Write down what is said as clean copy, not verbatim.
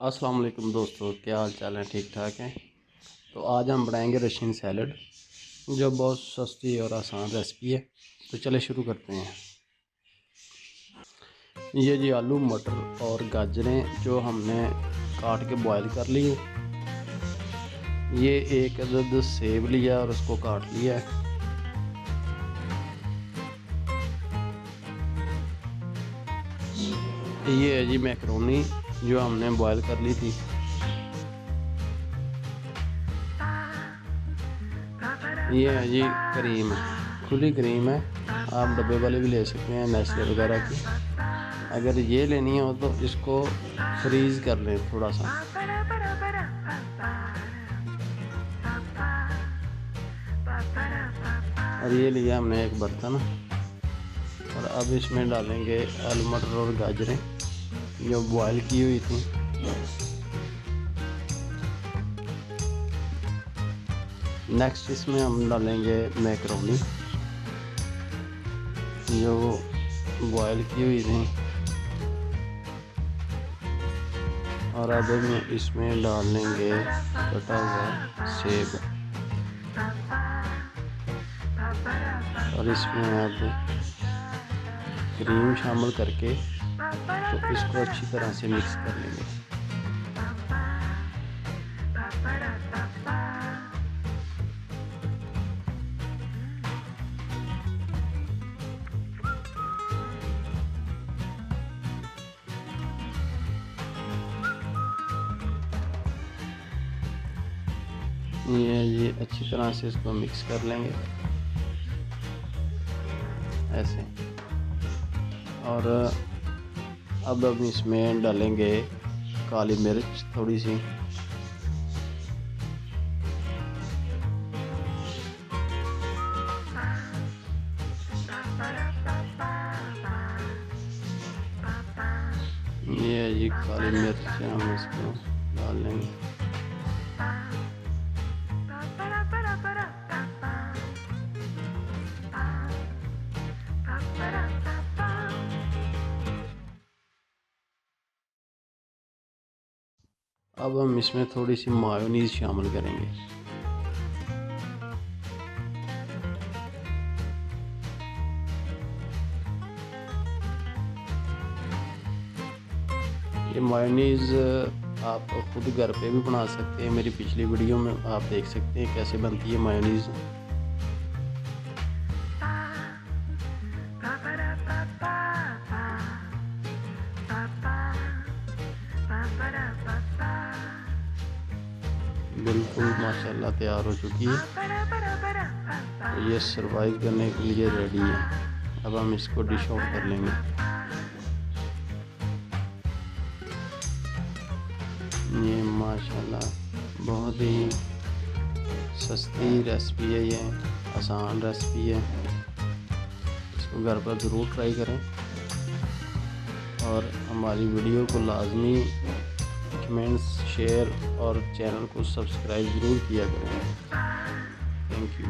अस्सलाम वालेकुम दोस्तों, क्या हाल चाल है? ठीक ठाक हैं। तो आज हम बनाएंगे रशियन सैलड, जो बहुत सस्ती और आसान रेसिपी है। तो चले शुरू करते हैं। ये जी आलू, मटर और गाजरें जो हमने काट के बॉयल कर ली है। ये एक अदद सेब लिया और उसको काट लिया है। ये है जी मैकरोनी जो हमने बॉयल कर ली थी। ये है जी क्रीम, खुली क्रीम है। आप डब्बे वाले भी ले सकते हैं, नेस्ले वगैरह की। अगर ये लेनी हो तो इसको फ्रीज़ कर लें थोड़ा सा। और ये लिया हमने एक बर्तन, और अब इसमें डालेंगे आलू, मटर और गाजरें जो बॉयल की हुई थी। नेक्स्ट इसमें हम डालेंगे मैकरोनी जो बॉयल की हुई थी, और अब हम इसमें डालेंगे कटा हुआ सेब, और इसमें अब क्रीम शामिल करके तो इसको अच्छी तरह से मिक्स कर लेंगे। ये अच्छी तरह से इसको मिक्स कर लेंगे ऐसे। और अब हम इसमें डालेंगे काली मिर्च थोड़ी सी, ये जी काली मिर्च हम इसको डाल लेंगे। अब हम इसमें थोड़ी सी मायोनीज़ शामिल करेंगे। ये मायोनीज़ आप खुद घर पे भी बना सकते हैं। मेरी पिछली वीडियो में आप देख सकते हैं कैसे बनती है मायोनीज़। बिल्कुल माशाल्लाह तैयार हो चुकी है। तो ये सर्वाइव करने के लिए रेडी है। अब हम इसको डिश आउट कर लेंगे। ये माशाल्लाह बहुत ही सस्ती रेसिपी है, ये आसान रेसिपी है। इसको घर पर ज़रूर ट्राई करें, और हमारी वीडियो को लाजमी कमेंट्स, शेयर और चैनल को सब्सक्राइब ज़रूर किया करें। Thank you.